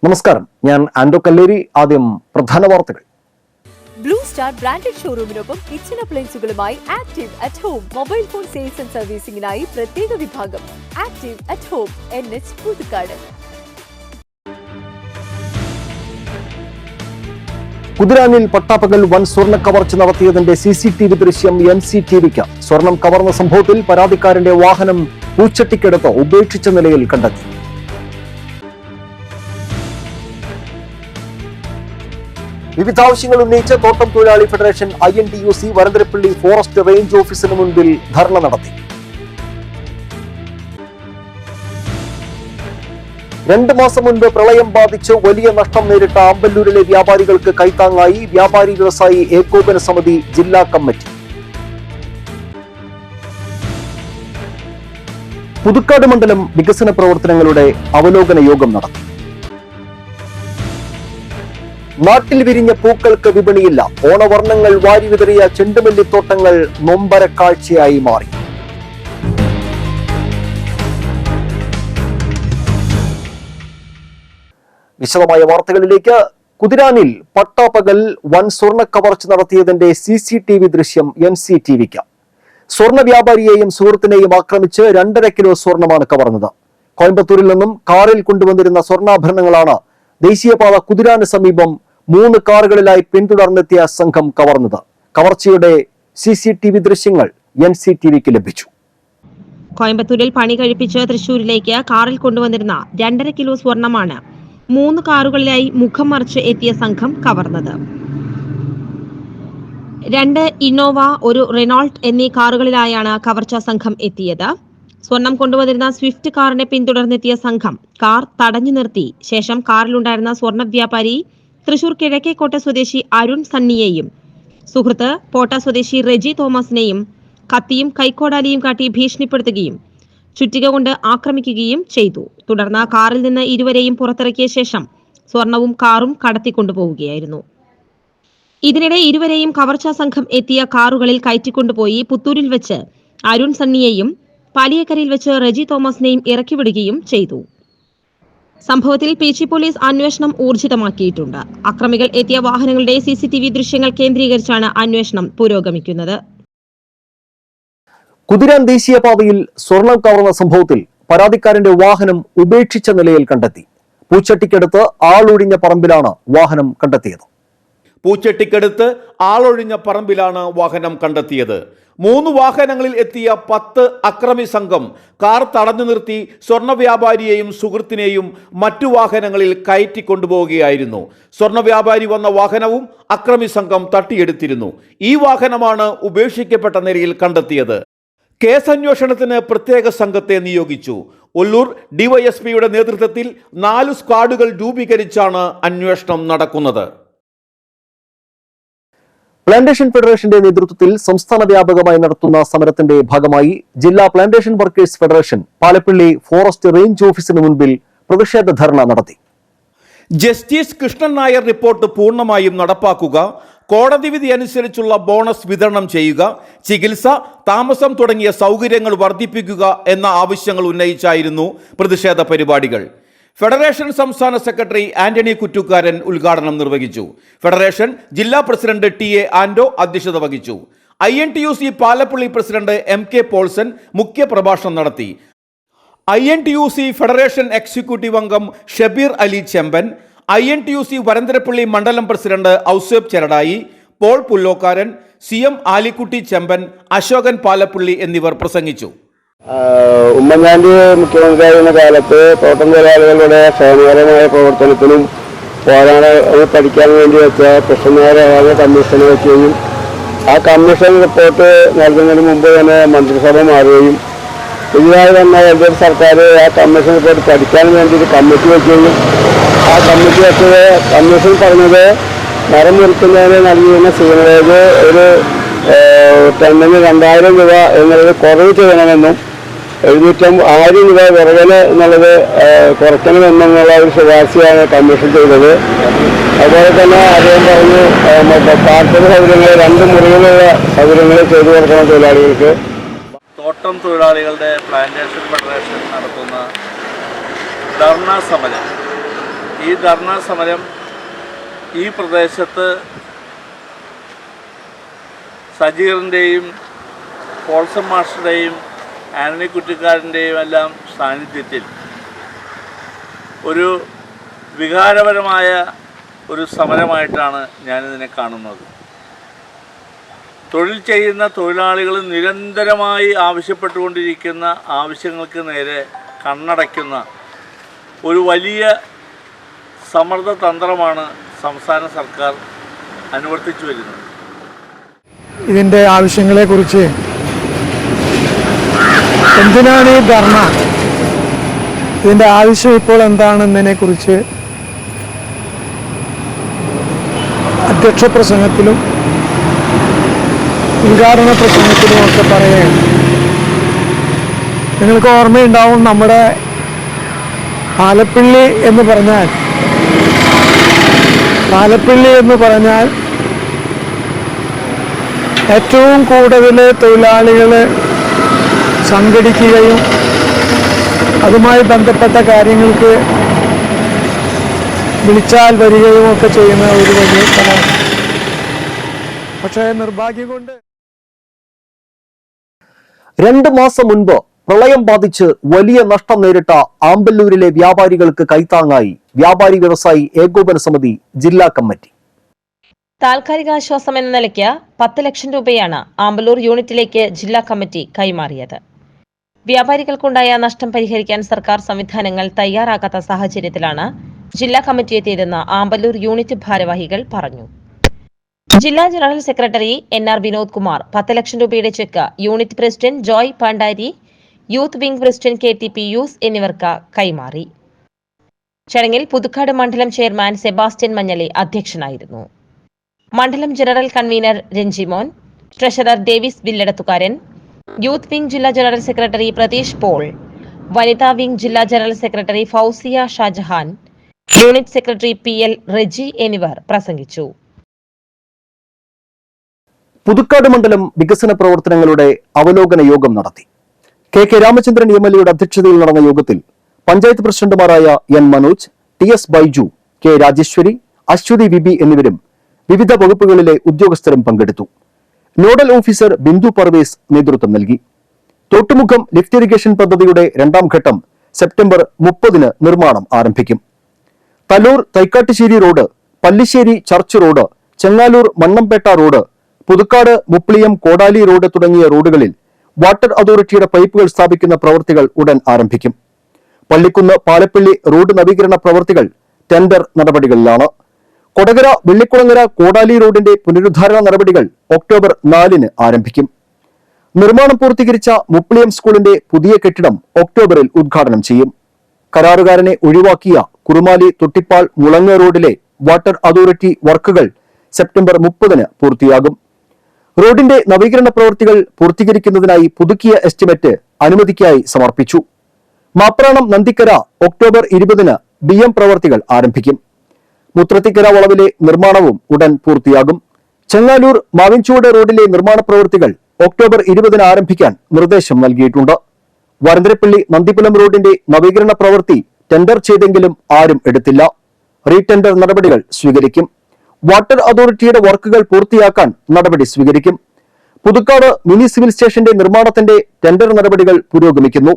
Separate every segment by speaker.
Speaker 1: നമസ്കാരം, ഞാൻ ആൻഡോ കല്ലേരി. ആദ്യം പ്രധാന വാർത്തകൾ.
Speaker 2: ബ്ലൂ സ്റ്റാർ ബ്രാൻഡഡ് ഷോറൂമിനൊപ്പം കിച്ചൺ അപ്ലയൻസുകളുമായി active at home mobile phone sales and സർവീസിംഗിനായി പ്രത്യേക വിഭാഗം active at home NH Puthukkad.
Speaker 1: കുതിരാനിൽ പട്ടാപ്പകൽ വൻ സ്വർണ്ണ കവർച്ച നടത്തിയതിന്റെ CCTV ദൃശ്യം NCTVക്ക്. സ്വർണം കവർന്ന സംഭവത്തിൽ പരാതിക്കാരന്റെ വാഹനം പൂച്ചട്ടിക്കടുത്ത് ഉപേക്ഷിച്ച നിലയിൽ കണ്ടെത്തി. വിവിധ ആവശ്യങ്ങൾ ഉന്നയിച്ച് തോട്ടം തൊഴിലാളി federation INTUC Varantharappilly forest range ഓഫീസിന് മുൻപിൽ ധർണ നടത്തി. 2 മാസം മുൻപ് പ്രളയം ബാധിച്ച് വലിയ നഷ്ടം നേരിട്ട ആമ്പല്ലൂരിലെ വ്യാപാരികൾക്ക് കൈത്താങ്ങായി വ്യാപാരി വ്യവസായി ഏകോപന സമിതി ജില്ലാ കമ്മിറ്റി. പുതുക്കാട് മണ്ഡലം വികസന പ്രവർത്തനങ്ങളുടെ അവലോകന യോഗം നടത്തി. നാട്ടിൽ വിരിഞ്ഞ പൂക്കൾക്ക് വിപണിയില്ല. ഓണവർണ്ണങ്ങൾ വാരിവിതറിയ ചെണ്ടുമല്ലിത്തോട്ടങ്ങൾ നൊമ്പര കാഴ്ചയായി മാറി. വിശദമായ വാർത്തകളിലേക്ക്. കുതിരാനിൽ പട്ടാപ്പകൽ വൻ സ്വർണ്ണ കവർച്ച നടത്തിയതിന്റെ CCTV ദൃശ്യം NCTVക്ക്. സ്വർണ്ണ വ്യാപാരിയെയും സുഹൃത്തിനെയും ആക്രമിച്ച് 2.5 കിലോ സ്വർണമാണ് കവർന്നത്. കോയമ്പത്തൂരിൽ നിന്നും കാറിൽ കൊണ്ടുവന്നിരുന്ന സ്വർണ്ണാഭരണങ്ങളാണ് ദേശീയപാത കുതിരാന് സമീപം 3 കാറുകളിലായി പിന്തുടർന്നെത്തിയ സംഘം കവർന്നത്. കവർച്ചയുടെ CCTV ദൃശ്യങ്ങൾ NCTVക്ക് ലഭിച്ചു.
Speaker 3: കോയമ്പത്തൂരിൽ പണി കഴിപ്പിച്ച് തൃശൂരിലേക്ക് കാറിൽ കൊണ്ടുവന്നിരുന്ന 2.5 കിലോ സ്വർണമാണ് 3 കാറുകളിലായി മുഖം മറിച്ച് എത്തിയ സംഘം കവർന്നത്. 2 ഇന്നോവ, 1 റെനോൾട്ട് എന്നീ കാറുകളിലായാണ് കവർച്ചാ സംഘം എത്തിയത്. സ്വർണം കൊണ്ടുവന്നിരുന്ന സ്വിഫ്റ്റ് കാറിനെ പിന്തുടർന്നെത്തിയ സംഘം കാർ തടഞ്ഞു നിർത്തി ശേഷം കാറിലുണ്ടായിരുന്ന സ്വർണ്ണ വ്യാപാരി തൃശൂർ കിഴക്കേക്കോട്ട സ്വദേശി അരുൺ സണ്ണിയെയും സുഹൃത്ത് പോട്ട സ്വദേശി റെജി തോമസിനെയും കത്തിയും കൈക്കോടാലിയും കാട്ടി ഭീഷണിപ്പെടുത്തുകയും ചുറ്റിക കൊണ്ട് ആക്രമിക്കുകയും ചെയ്തു. തുടർന്ന് കാറിൽ നിന്ന് ഇരുവരെയും പുറത്തിറക്കിയ ശേഷം സ്വർണവും കാറും കടത്തിക്കൊണ്ടുപോവുകയായിരുന്നു. ഇതിനിടെ ഇരുവരെയും കവർച്ചാ സംഘം എത്തിയ കാറുകളിൽ കയറ്റിക്കൊണ്ടുപോയി പുത്തൂരിൽ വെച്ച് അരുൺ സണ്ണിയെയും പാലിയേക്കരയിൽ വെച്ച് റെജി തോമസിനെയും ഇറക്കിവിടുകയും ചെയ്തു. സംഭവത്തിൽ പീച്ചി പോലീസ് അന്വേഷണം ഊർജിതമാക്കിയിട്ടുണ്ട്. അക്രമികൾ എത്തിയ വാഹനങ്ങളുടെ CCTV ദൃശ്യങ്ങൾ കേന്ദ്രീകരിച്ചാണ് അന്വേഷണം പുരോഗമിക്കുന്നത്.
Speaker 1: കുതിരാൻ ദേശീയപാതയിൽ സ്വർണം കവർന്ന സംഭവത്തിൽ പരാതിക്കാരന്റെ വാഹനം ഉപേക്ഷിച്ച നിലയിൽ കണ്ടെത്തി. പൂച്ചട്ടിക്കടുത്ത് ആളൊഴിഞ്ഞ പറമ്പിലാണ് വാഹനം കണ്ടെത്തിയത്.
Speaker 4: പൂച്ചട്ടിക്കടുത്ത് ആളൊഴിഞ്ഞ പറമ്പിലാണ് വാഹനം കണ്ടെത്തിയത്. 3 വാഹനങ്ങളിൽ എത്തിയ 10 അക്രമി സംഘം കാർ തടഞ്ഞു നിർത്തി സ്വർണ്ണ വ്യാപാരിയെയും സുഹൃത്തിനെയും മറ്റു വാഹനങ്ങളിൽ കയറ്റി കൊണ്ടുപോവുകയായിരുന്നു. സ്വർണ്ണ വ്യാപാരി വന്ന വാഹനവും അക്രമി സംഘം തട്ടിയെടുത്തിരുന്നു. ഈ വാഹനമാണ് ഉപേക്ഷിക്കപ്പെട്ട നിലയിൽ കണ്ടെത്തിയത്. കേസന്വേഷണത്തിന് പ്രത്യേക സംഘത്തെ നിയോഗിച്ചു. ഒല്ലൂർ DYSPയുടെ നേതൃത്വത്തിൽ 4 സ്ക്വാഡുകൾ രൂപീകരിച്ചാണ് അന്വേഷണം നടക്കുന്നത്.
Speaker 1: പ്ലാന്റേഷൻ ഫെഡറേഷന്റെ നേതൃത്വത്തിൽ സംസ്ഥാന വ്യാപകമായി നടത്തുന്ന സമരത്തിന്റെ ഭാഗമായി ജില്ലാ plantation workers federation Palappilly forest range ഓഫീസിന് മുൻപിൽ പ്രതിഷേധ ധർണ നടത്തി.
Speaker 4: ജസ്റ്റിസ് കൃഷ്ണൻ നായർ റിപ്പോർട്ട് പൂർണ്ണമായും നടപ്പാക്കുക, കോടതി വിധി അനുസരിച്ചുള്ള ബോണസ് വിതരണം ചെയ്യുക, ചികിത്സ, താമസം തുടങ്ങിയ സൗകര്യങ്ങൾ വർദ്ധിപ്പിക്കുക എന്ന ആവശ്യങ്ങൾ ഉന്നയിച്ചായിരുന്നു പ്രതിഷേധ പരിപാടികൾ. ഫെഡറേഷൻ സംസ്ഥാന സെക്രട്ടറി ആന്റണി കുറ്റുകാരൻ ഉദ്ഘാടനം നിർവഹിച്ചു. ഫെഡറേഷൻ ജില്ലാ പ്രസിഡന്റ് TA ആൻഡോ അധ്യക്ഷത വഹിച്ചു. INTUC Palappilly president MK Paulson മുഖ്യപ്രഭാഷണം നടത്തി. INTUC ഫെഡറേഷൻ എക്സിക്യൂട്ടീവ് അംഗം ഷബീർ അലി ചെമ്പൻ, INTUC വരന്തരപ്പള്ളി മണ്ഡലം president Ouseph Cheradai, Paul Pullokkaran, CM Alikutty Chemban, Ashokan Palappilly എന്നിവർ പ്രസംഗിച്ചു.
Speaker 5: ഉമ്മൻചാണ്ടി മുഖ്യമന്ത്രിയായിരുന്ന കാലത്ത് തോട്ടം തൊഴിലാളികളുടെ ക്ഷേമകരമായ പ്രവർത്തനത്തിനും പോരാട്ടം പഠിക്കാൻ വേണ്ടി വെച്ച കൃഷ്ണനായ കമ്മീഷനെ വയ്ക്കുകയും ആ കമ്മീഷൻ റിപ്പോർട്ട് നൽകുന്നതിന് മുമ്പ് തന്നെ മന്ത്രിസഭ മാറുകയും പുതിയതായി വന്ന LDF സർക്കാർ ആ കമ്മീഷൻ റിപ്പോർട്ട് പഠിക്കാൻ വേണ്ടി ഒരു കമ്മിറ്റി വയ്ക്കുകയും ആ കമ്മിറ്റി വെച്ചത് കമ്മീഷൻ പറഞ്ഞത് മരം മുറിക്കുന്നതിന് നൽകിയിരുന്ന സീനറേജ് ഒരു ടണ്ണിന് 2000 രൂപ എന്നുള്ളത് കുറവ് ചെയ്യണമെന്നും 750 രൂപ വിറകല് എന്നുള്ളത് കുറയ്ക്കണമെന്നുള്ള ഒരു ശുപാർശയാണ് കമ്മീഷൻ ചെയ്തത്. അതുപോലെ തന്നെ അദ്ദേഹം പറഞ്ഞു പാർപ്പിട സൗകര്യങ്ങൾ 2 മുറികളുള്ള സൗകര്യങ്ങൾ ചെയ്തു കൊടുക്കണം തൊഴിലാളികൾക്ക്.
Speaker 6: തോട്ടം തൊഴിലാളികളുടെ പ്ലാന്റേഷൻ ഫെഡറേഷൻ നടത്തുന്ന ധർണ സമരം ഈ ധർണാ സമരം ഈ പ്രദേശത്ത് സജീറിൻ്റെയും പോൾസൺ മാസ്റ്ററുടെയും ആന്റണി കുറ്റിക്കാരൻ്റെയും എല്ലാം സാന്നിധ്യത്തിൽ ഒരു വികാരപരമായ ഒരു സമരമായിട്ടാണ് ഞാനിതിനെ കാണുന്നത്. തൊഴിൽ ചെയ്യുന്ന തൊഴിലാളികൾ നിരന്തരമായി ആവശ്യപ്പെട്ടുകൊണ്ടിരിക്കുന്ന ആവശ്യങ്ങൾക്ക് നേരെ കണ്ണടയ്ക്കുന്ന ഒരു വലിയ സമ്മർദ്ദ തന്ത്രമാണ് സംസ്ഥാന സർക്കാർ അനുവർത്തിച്ചു വരുന്നത്.
Speaker 7: ഇതിൻ്റെ ആവശ്യങ്ങളെക്കുറിച്ച് എന്തിനാണ് ഈ ധർണ, ഇതിൻ്റെ ആവശ്യം ഇപ്പോൾ എന്താണെന്നതിനെക്കുറിച്ച് അധ്യക്ഷ പ്രസംഗത്തിലും ഉദ്ഘാടന പ്രസംഗത്തിലും ഒക്കെ പറയുകയാണ്. നിങ്ങൾക്ക് ഓർമ്മയുണ്ടാവും, നമ്മുടെ പാലപ്പിള്ളി എന്ന് പറഞ്ഞാൽ ഏറ്റവും കൂടുതൽ തൊഴിലാളികൾ സംഘടിക്കുകയും അതുമായി ബന്ധപ്പെട്ട കാര്യങ്ങൾക്ക് വിളിച്ചാൽ വരികയും ഒക്കെ ചെയ്യുന്ന ഒരു വലിയ സ്ഥലമാണ്. പക്ഷേ നിർഭാഗ്യം കൊണ്ട്
Speaker 1: 2 മാസം മുൻപ് പ്രളയം ബാധിച്ച് വലിയ നഷ്ടം നേരിട്ട ആമ്പല്ലൂരിലെ വ്യാപാരികൾക്ക് കൈത്താങ്ങായി വ്യാപാരി വ്യവസായി ഏകോപന സമിതി ജില്ലാ കമ്മിറ്റി.
Speaker 3: താൽക്കാലിക ആശ്വാസം എന്ന നിലയ്ക്ക് 10 ലക്ഷം രൂപയാണ് ആമ്പല്ലൂർ യൂണിറ്റിലേക്ക് ജില്ലാ കമ്മിറ്റി കൈമാറിയത്. വ്യാപാരികൾക്കുണ്ടായ നഷ്ടം പരിഹരിക്കാൻ സർക്കാർ സംവിധാനങ്ങൾ തയ്യാറാകാത്ത സാഹചര്യത്തിലാണ് ജില്ലാ കമ്മിറ്റി എത്തിയതെന്ന് ആമ്പല്ലൂർ യൂണിറ്റ് ഭാരവാഹികൾ പറഞ്ഞു. ജില്ലാ general secretary NR Vinod Kumar 10 ലക്ഷം രൂപയുടെ cheque unit president Joy Pandari, youth wing president KT Pius എന്നിവർക്ക് കൈമാറി. ചടങ്ങിൽ പുതുക്കാട് മണ്ഡലം ചെയർമാൻ സെബാസ്റ്റ്യൻ മഞ്ഞളി അധ്യക്ഷനായിരുന്നു. മണ്ഡലം general convener Ranjimon, treasurer Davis Villadathukaran, youth wing ജില്ലാ ജനറൽ സെക്രട്ടറി പ്രതീഷ് പോൾ, വനിതാ വിംഗ് ജില്ലാ general secretary Fousiya Shajahan, unit secretary PL Reji എന്നിവർ പ്രസംഗിച്ചു.
Speaker 1: പുതുക്കാട് മണ്ഡലം വികസന പ്രവർത്തനങ്ങളുടെ അവലോകന യോഗം നടത്തി. KK രാമചന്ദ്രൻ MLAയുടെ അധ്യക്ഷതയിൽ നടന്ന യോഗത്തിൽ പഞ്ചായത്ത് പ്രസിഡന്റുമാരായ N Manoj, TS Baiju, K Rajeshwari, Aswathy VB എന്നിവരും വിവിധ വകുപ്പുകളിലെ ഉദ്യോഗസ്ഥരും പങ്കെടുത്തു. നോഡൽ ഓഫീസർ ബിന്ദു പർവേസ് നേതൃത്വം നൽകി. തോട്ടുമുഖം ലിഫ്റ്റ് ഇറിഗേഷൻ പദ്ധതിയുടെ 2ാം ഘട്ടം സെപ്റ്റംബർ 30-ന് നിർമ്മാണം ആരംഭിക്കും. Thalore Thaikkattussery road, Pallissery church road, Chengaloor Mannampetta road, Puthukkad Mupliyam Kodaly road തുടങ്ങിയ റോഡുകളിൽ വാട്ടർ അതോറിറ്റിയുടെ പൈപ്പുകൾ സ്ഥാപിക്കുന്ന പ്രവൃത്തികൾ ഉടൻ ആരംഭിക്കും. പള്ളിക്കുന്ന് പാലപ്പള്ളി റോഡ് നവീകരണ പ്രവൃത്തികൾ ടെൻഡർ നടപടികളിലാണ്. കൊടകര വെള്ളിക്കുളങ്ങര കോടാലി റോഡിന്റെ പുനരുദ്ധാരണ നടപടികൾ ഒക്ടോബർ 4-ന് ആരംഭിക്കും. നിർമ്മാണം പൂർത്തീകരിച്ച മുപ്ലിയം സ്കൂളിന്റെ പുതിയ കെട്ടിടം ഒക്ടോബറിൽ ഉദ്ഘാടനം ചെയ്യും. കരാറുകാരനെ ഒഴിവാക്കിയ കുറുമാലി തൊട്ടിപ്പാൾ മുളങ്ങ റോഡിലെ വാട്ടർ അതോറിറ്റി വർക്കുകൾ സെപ്റ്റംബർ 30-ന് പൂർത്തിയാകും. റോഡിന്റെ നവീകരണ പ്രവൃത്തികൾ പൂർത്തീകരിക്കുന്നതിനായി പുതുക്കിയ എസ്റ്റിമേറ്റ് അനുമതിക്കായി സമർപ്പിച്ചു. മാപ്രാണം നന്ദിക്കര ഒക്ടോബർ 20-ന് BM പ്രവൃത്തികൾ ആരംഭിക്കും. മുത്രത്തിക്കര വളവിലെ നിർമ്മാണവും ഉടൻ പൂർത്തിയാകും. ചെങ്ങാലൂർ മാവിൻചുവട് റോഡിലെ നിർമ്മാണ പ്രവൃത്തികൾ ഒക്ടോബർ 20-ന് ആരംഭിക്കാൻ നിർദ്ദേശം നൽകിയിട്ടുണ്ട്. വരന്തരപ്പള്ളി നന്ദിപുലം റോഡിന്റെ നവീകരണ പ്രവൃത്തി ടെൻഡർ ചെയ്തെങ്കിലും ആരും എടുത്തില്ല. റീടെൻഡർ നടപടികൾ സ്വീകരിക്കും. വാട്ടർ അതോറിറ്റിയുടെ വർക്കുകൾ പൂർത്തിയാക്കാൻ നടപടി സ്വീകരിക്കും. പുതുക്കാട് മിനി സിവിൽ സ്റ്റേഷന്റെ നിർമ്മാണത്തിന്റെ ടെൻഡർ നടപടികൾ പുരോഗമിക്കുന്നു.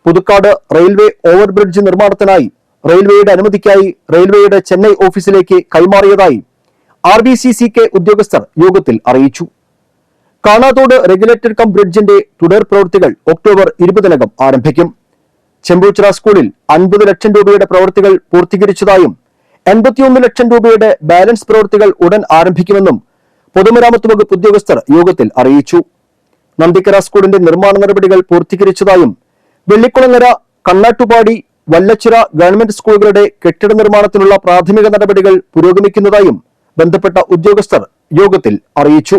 Speaker 1: പുതുക്കാട് റെയിൽവേ ഓവർബ്രിഡ്ജ് നിർമ്മാണത്തിനായി റെയിൽവേയുടെ അനുമതിക്കായി റെയിൽവേയുടെ ചെന്നൈ ഓഫീസിലേക്ക് കൈമാറിയതായി RBCCK ഉദ്യോഗസ്ഥർ യോഗത്തിൽ അറിയിച്ചു. കാണാത്തോട് റെഗുലേറ്റഡ് കം ബ്രിഡ്ജിന്റെ തുടർ പ്രവൃത്തികൾ ഒക്ടോബർ 20-നകം ആരംഭിക്കും. ചെമ്പൂച്ചിറ സ്കൂളിൽ 50 ലക്ഷം രൂപയുടെ പ്രവൃത്തികൾ പൂർത്തീകരിച്ചതായും 81 ലക്ഷം രൂപയുടെ ബാലൻസ് പ്രവൃത്തികൾ ഉടൻ ആരംഭിക്കുമെന്നും പൊതുമരാമത്ത് വകുപ്പ് ഉദ്യോഗസ്ഥർ യോഗത്തിൽ അറിയിച്ചു. നന്ദിക്കര സ്കൂളിന്റെ നിർമ്മാണ നടപടികൾ പൂർത്തീകരിച്ചതായും വെള്ളിക്കുളങ്ങര, കണ്ണാട്ടുപാടി, വല്ലച്ചിറ ഗവൺമെന്റ് സ്കൂളുകളുടെ കെട്ടിട നിർമ്മാണത്തിനുള്ള പ്രാഥമിക നടപടികൾ പുരോഗമിക്കുന്നതായും ബന്ധപ്പെട്ട ഉദ്യോഗസ്ഥർ യോഗത്തിൽ അറിയിച്ചു.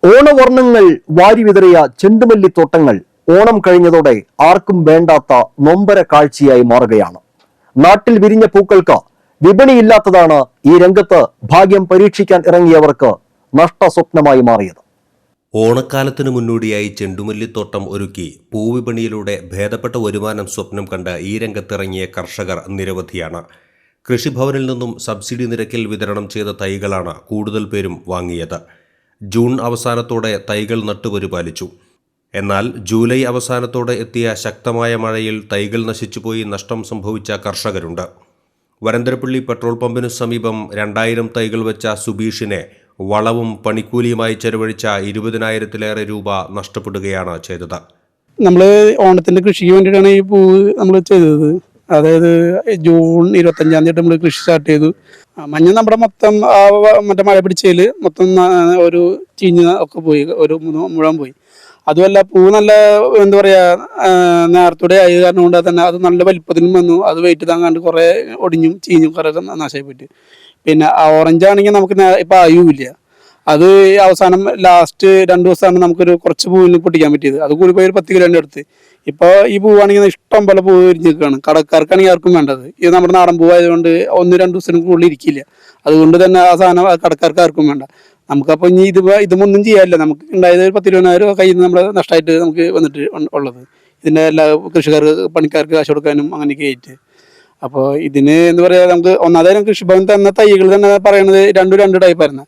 Speaker 1: ഓണവർണ്ണങ്ങൾ വാരിവിതറിയ ചെണ്ടുമല്ലിത്തോട്ടങ്ങൾ ഓണം കഴിഞ്ഞതോടെ ആർക്കും വേണ്ടാത്ത നൊമ്പര കാഴ്ചയായി മാറുകയാണ്. നാട്ടിൽ വിരിഞ്ഞ പൂക്കൾക്ക് വിപണിയില്ലാത്തതാണ് ഈ രംഗത്ത് ഭാഗ്യം പരീക്ഷിക്കാൻ ഇറങ്ങിയവർക്ക് നഷ്ടസ്വപ്നമായി മാറിയത്.
Speaker 8: ഓണക്കാലത്തിന് മുന്നോടിയായി ചെണ്ടുമല്ലിത്തോട്ടം ഒരുക്കി പൂവിപണിയിലൂടെ ഭേദപ്പെട്ട വരുമാനം സ്വപ്നം കണ്ട് ഈ രംഗത്തിറങ്ങിയ കർഷകർ നിരവധിയാണ്. കൃഷിഭവനിൽ നിന്നും സബ്സിഡി നിരക്കിൽ വിതരണം ചെയ്ത തൈകളാണ് കൂടുതൽ പേരും വാങ്ങിയത്. ജൂൺ അവസാനത്തോടെ തൈകൾ നട്ടുപരിപാലിച്ചു. എന്നാൽ ജൂലൈ അവസാനത്തോടെ എത്തിയ ശക്തമായ മഴയിൽ തൈകൾ നശിച്ചുപോയി നഷ്ടം സംഭവിച്ച കർഷകരുണ്ട്. വരന്തരപ്പള്ളി പെട്രോൾ പമ്പിനു സമീപം 2000 തൈകൾ വെച്ച സുബീഷിനെ വളവും പണിക്കൂലിയുമായി ചെലവഴിച്ച 20,000-ലേറെ രൂപ നഷ്ടപ്പെടുകയാണ് ചെയ്തത്.
Speaker 9: നമ്മൾ ഓണത്തിൻ്റെ കൃഷിക്ക് വേണ്ടിയിട്ടാണ് ഈ പൂവ് നമ്മൾ ചെയ്തത്. അതായത് ജൂൺ 25-ാം തീയതി നമ്മൾ കൃഷി സ്റ്റാർട്ട് ചെയ്തു. മഞ്ഞ നമ്മുടെ മൊത്തം മറ്റേ മഴ പിടിച്ചതിൽ മൊത്തം ഒരു ചീഞ്ഞ് ഒക്കെ പോയി, ഒരു മുഴുവൻ പോയി. അതുമല്ല പൂവ് നല്ല എന്താ പറയുക നേരത്തോടെ ആയത് കാരണം കൊണ്ട് തന്നെ അത് നല്ല വലിപ്പത്തിനും വന്നു. അത് വെയിറ്റ് താങ്ങാണ്ട് കുറേ ഒടിഞ്ഞും ചീഞ്ഞും കുറേ നാശമായി പോയിട്ട്. പിന്നെ ഓറഞ്ച് ആണെങ്കിൽ നമുക്ക് ഇപ്പം ആയുമില്ല. അത് അവസാനം ലാസ്റ്റ് 2 ദിവസമാണ് നമുക്കൊരു കുറച്ച് പൂവിന് പൊട്ടിക്കാൻ പറ്റിയത്. അത് കൂടി പോയി ഒരു 10 കിലോൻ്റെ അടുത്ത്. ഇപ്പോൾ ഈ പൂവാണെങ്കിൽ ഇഷ്ടം പോലെ പൂവ് വിരിഞ്ഞ് നിൽക്കുകയാണ്. കടക്കാർക്കാണെങ്കിൽ ആർക്കും വേണ്ടത്. ഇത് നമ്മുടെ നാടൻ പൂവായതുകൊണ്ട് 1-2 ദിവസത്തിന് കൂടുതൽ ഇരിക്കില്ല. അതുകൊണ്ട് തന്നെ ആ സാധനം കടക്കാർക്ക് ആർക്കും വേണ്ട. നമുക്കപ്പോൾ ഇനി ഇതൊന്നും ചെയ്യാനില്ല. നമുക്ക് ഉണ്ടായത് 10-20,000 കയ്യിൽ നിന്ന് നമ്മൾ നഷ്ടമായിട്ട് നമുക്ക് വന്നിട്ട് ഉള്ളത്. ഇതിൻ്റെ എല്ലാ കൃഷിക്കാർക്ക് പണിക്കാർക്ക് കാശ് കൊടുക്കാനും അങ്ങനെയൊക്കെ ആയിട്ട്. അപ്പോൾ ഇതിന് എന്താ പറയുക, നമുക്ക് ഒന്നാമതായാലും കൃഷിഭവൻ തന്ന തൈകൾ തന്നെ പറയണത് 2 ടൈപ്പായിരുന്നു.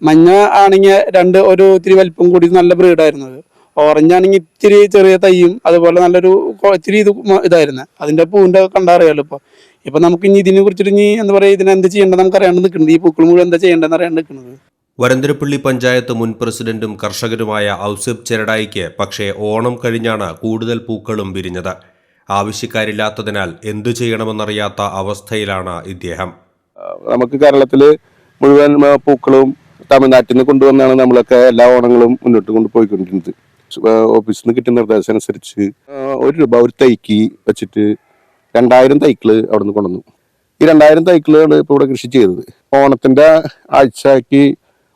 Speaker 9: മഞ്ഞ ആണെങ്കിൽ ഒരു ഇത്തിരി വലിപ്പം കൂടി നല്ല ബ്രീഡായിരുന്നത്. ഓറഞ്ച് ആണെങ്കിൽ ഇത്തിരി ചെറിയ തൈയും അതുപോലെ നല്ലൊരു ഇത്തിരി ഇതായിരുന്നു. അതിൻ്റെ പൂവിൻ്റെ കണ്ടറിയാമല്ലോ. ഇപ്പം നമുക്ക് ഇനി ഇതിനെ കുറിച്ചിട്ട് ഇനി എന്താ പറയുക, ഇതിനെന്ത് ചെയ്യേണ്ടത് നമുക്ക് അറിയാണ്ട് നിൽക്കുന്നത്. ഈ പൂക്കൾ മുഴുവൻ എന്താ ചെയ്യേണ്ടതെന്ന് അറിയാണ്ട് നിൽക്കുന്നത്.
Speaker 8: വരന്തരപ്പള്ളി പഞ്ചായത്ത് മുൻ പ്രസിഡന്റും കർഷകരുമായ ഔസേബ് ചെരടായിക്ക് പക്ഷേ ഓണം കഴിഞ്ഞാണ് കൂടുതൽ പൂക്കളും വിരിഞ്ഞത്. ആവശ്യക്കാരില്ലാത്തതിനാൽ എന്തു ചെയ്യണമെന്നറിയാത്ത അവസ്ഥയിലാണ് ഇദ്ദേഹം.
Speaker 5: നമുക്ക് കേരളത്തിൽ മുഴുവൻ പൂക്കളും തമിഴ്നാട്ടിൽ നിന്ന് കൊണ്ടുവന്നാണ് നമ്മളൊക്കെ എല്ലാ ഓണങ്ങളും മുന്നോട്ട് കൊണ്ടുപോയിക്കൊണ്ടിരുന്നത്. ഓഫീസിൽ നിന്ന് കിട്ടിയ നിർദ്ദേശം അനുസരിച്ച് ₹1 ഒരു തൈക്ക് വെച്ചിട്ട് 2000 തൈക്കൾ അവിടെ നിന്ന് കൊണ്ടുവന്നു. ഈ 2000 തൈക്കളാണ് ഇപ്പോൾ ഇവിടെ കൃഷി ചെയ്തത്. ഓണത്തിൻ്റെ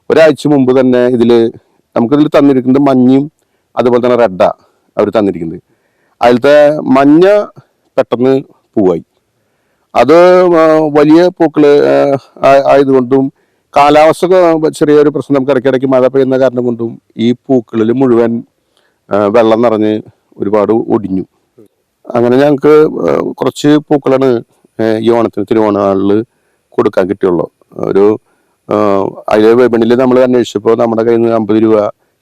Speaker 5: ഒരാഴ്ച മുമ്പ് തന്നെ നമുക്കിതിൽ തന്നിരിക്കുന്നത് മഞ്ഞയും അതുപോലെ തന്നെ റെഡാ അവർ തന്നിരിക്കുന്നത്. അതിലത്തെ മഞ്ഞ പെട്ടെന്ന് പൂവായി. അത് വലിയ പൂക്കൾ ആയതുകൊണ്ടും കാലാവസ്ഥ ചെറിയൊരു പ്രശ്നം, നമുക്ക് ഇടയ്ക്കിടയ്ക്ക് മഴ പെയ്യുന്ന കാരണം കൊണ്ടും ഈ പൂക്കളിൽ മുഴുവൻ വെള്ളം നിറഞ്ഞ് ഒരുപാട് ഒടിഞ്ഞു. അങ്ങനെ ഞങ്ങൾക്ക് കുറച്ച് പൂക്കളാണ് ഈ ഓണത്തിന് തിരുവോണനാളിൽ കൊടുക്കാൻ കിട്ടിയുള്ളൂ. അതിലെ വിപണിയിൽ നമ്മൾ അന്വേഷിച്ചപ്പോൾ നമ്മുടെ കയ്യിൽ നിന്ന് 50 രൂപ,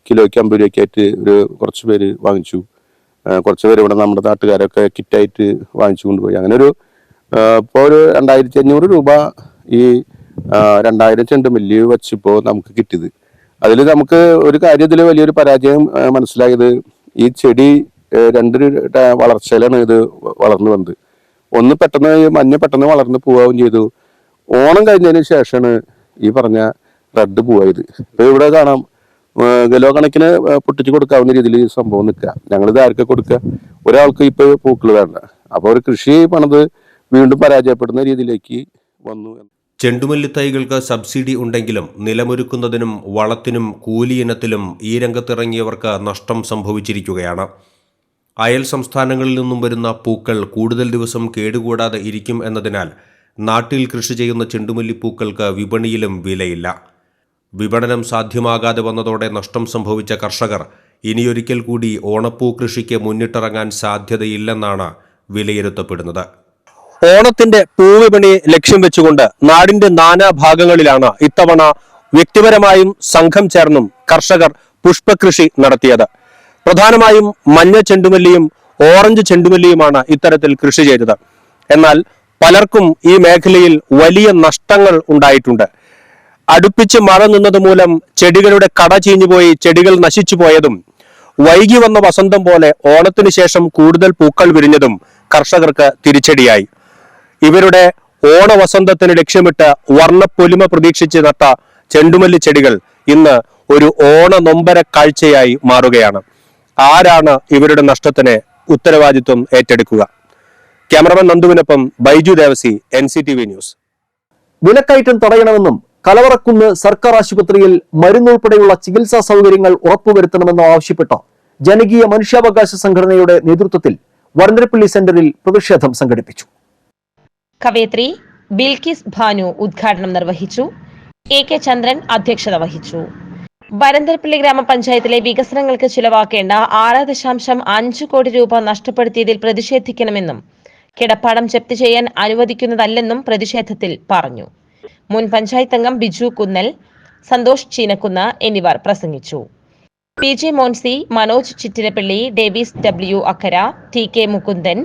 Speaker 5: കിലോയ്ക്ക് 50 രൂപയ്ക്ക് ആയിട്ട് കുറച്ച് പേര് വാങ്ങിച്ചു. കുറച്ച് പേര് ഇവിടെ നമ്മുടെ നാട്ടുകാരൊക്കെ കിറ്റായിട്ട് വാങ്ങിച്ചു കൊണ്ടുപോയി. അങ്ങനെ ഇപ്പോൾ ഒരു 2500 രൂപ ഈ 2000 ചെണ്ടുമല്ലി വെച്ചപ്പോൾ നമുക്ക് കിട്ടിയത്. അതിൽ നമുക്ക് ഒരു കാര്യം, ഇതിൽ വലിയൊരു പരാജയം മനസ്സിലായത്, ഈ ചെടി 2 വളർച്ചയിലാണ് ഇത് വളർന്നു വന്നത്. ഒന്ന് പെട്ടെന്ന് മഞ്ഞ പെട്ടെന്ന് വളർന്ന് പോവുകയും ചെയ്തു. ഓണം കഴിഞ്ഞതിന് ശേഷമാണ് ഈ പറഞ്ഞ റെഡ് പൂവായത്. ഇപ്പോൾ ഇവിടെ കാണാം കിലോ കണക്കിന് പൊട്ടിച്ച് കൊടുക്കാവുന്ന രീതിയിൽ സംഭവം നിൽക്കുക. ഞങ്ങളിത് ആർക്കെ കൊടുക്കുക, ഒരാൾക്ക് ഇപ്പോൾ പൂക്കൾ വേണ്ട. അപ്പോൾ ഒരു കൃഷി പണിത് വീണ്ടും പരാജയപ്പെടുന്ന രീതിയിലേക്ക് വന്നു.
Speaker 8: ചെണ്ടുമല്ലി തൈകൾക്ക് സബ്സിഡി ഉണ്ടെങ്കിലും നിലമൊരുക്കുന്നതിനും വളത്തിനും കൂലിയിനത്തിലും ഈ രംഗത്തിറങ്ങിയവർക്ക് നഷ്ടം സംഭവിച്ചിരിക്കുകയാണ്. അയൽ സംസ്ഥാനങ്ങളിൽ നിന്നും വരുന്ന പൂക്കൾ കൂടുതൽ ദിവസം കേടുകൂടാതെ ഇരിക്കും എന്നതിനാൽ നാട്ടിൽ കൃഷി ചെയ്യുന്ന ചെണ്ടുമല്ലിപ്പൂക്കൾക്ക് വിപണിയിലും വിലയില്ല. വിപണനം സാധ്യമാകാതെ വന്നതോടെ നഷ്ടം സംഭവിച്ച കർഷകർ ഇനിയൊരിക്കൽ കൂടി ഓണപ്പൂ കൃഷിക്ക് മുന്നിട്ടിറങ്ങാൻ സാധ്യതയില്ലെന്നാണ് വിലയിരുത്തപ്പെടുന്നത്.
Speaker 10: ഓണത്തിന്റെ പൂവിപണി ലക്ഷ്യം വെച്ചുകൊണ്ട് നാടിന്റെ നാനാഭാഗങ്ങളിലാണ് ഇത്തവണ വ്യക്തിപരമായും സംഘം ചേർന്നും കർഷകർ പുഷ്പകൃഷി നടത്തിയത്. പ്രധാനമായും മഞ്ഞ ചെണ്ടുമല്ലിയും ഓറഞ്ച് ചെണ്ടുമല്ലിയുമാണ് ഇത്തരത്തിൽ കൃഷി ചെയ്തത്. എന്നാൽ പലർക്കും ഈ മേഖലയിൽ വലിയ നഷ്ടങ്ങൾ ഉണ്ടായിട്ടുണ്ട്. അടുപ്പിച്ച് മഴ നിന്നത് മൂലം ചെടികളുടെ കട ചീഞ്ഞുപോയി ചെടികൾ നശിച്ചു പോയതും വൈകി വന്ന വസന്തം പോലെ ഓണത്തിന് ശേഷം കൂടുതൽ പൂക്കൾ വിരിഞ്ഞതും കർഷകർക്ക് തിരിച്ചടിയായി. ഇവരുടെ ഓണവസന്തത്തിന് ലക്ഷ്യമിട്ട് വർണ്ണപ്പൊലിമ പ്രതീക്ഷിച്ച് നട്ട ചെണ്ടുമല്ലി ചെടികൾ ഇന്ന് ഒരു ഓണ നൊമ്പര കാഴ്ചയായി മാറുകയാണ്. ആരാണ് ഇവരുടെ നഷ്ടത്തിന് ഉത്തരവാദിത്വം ഏറ്റെടുക്കുക? ക്യാമറമാൻ നന്ദുവിനൊപ്പം ബൈജു ദേവസി, NCTV ന്യൂസ്.
Speaker 1: വിലക്കയറ്റം തടയണമെന്നും കലവറക്കുന്ന് സർക്കാർ ആശുപത്രിയിൽ മരുന്നുൾപ്പെടെയുള്ള ചികിത്സാ സൗകര്യങ്ങൾ ഉറപ്പുവരുത്തണമെന്നും ആവശ്യപ്പെട്ട് ജനകീയ മനുഷ്യാവകാശ സംഘടനയുടെ നേതൃത്വത്തിൽ വരന്തരപ്പള്ളി സെന്ററിൽ പ്രതിഷേധം സംഘടിപ്പിച്ചു.
Speaker 3: കവയത്രി ബിൽക്കിസ് ഭാനു ഉദ്ഘാടനം നിർവഹിച്ചു. AK ചന്ദ്രൻ അധ്യക്ഷത വഹിച്ചു. വരന്തരപ്പള്ളി ഗ്രാമപഞ്ചായത്തിലെ വികസനങ്ങൾക്ക് ചിലവാക്കേണ്ട 6.5 കോടി രൂപ നഷ്ടപ്പെടുത്തിയതിൽ പ്രതിഷേധിക്കണമെന്നും കിടപ്പാടം ജപ്തി ചെയ്യാൻ അനുവദിക്കുന്നതല്ലെന്നും പ്രതിഷേധത്തിൽ പറഞ്ഞു. മുൻ പഞ്ചായത്ത് അംഗം ബിജു കുന്നൽ, സന്തോഷ് ചീനക്കുന്ന് എന്നിവർ പ്രസംഗിച്ചു. PJ Moncy, Manoj Chittilappilly, Davis W Akkara, TK Mukundan,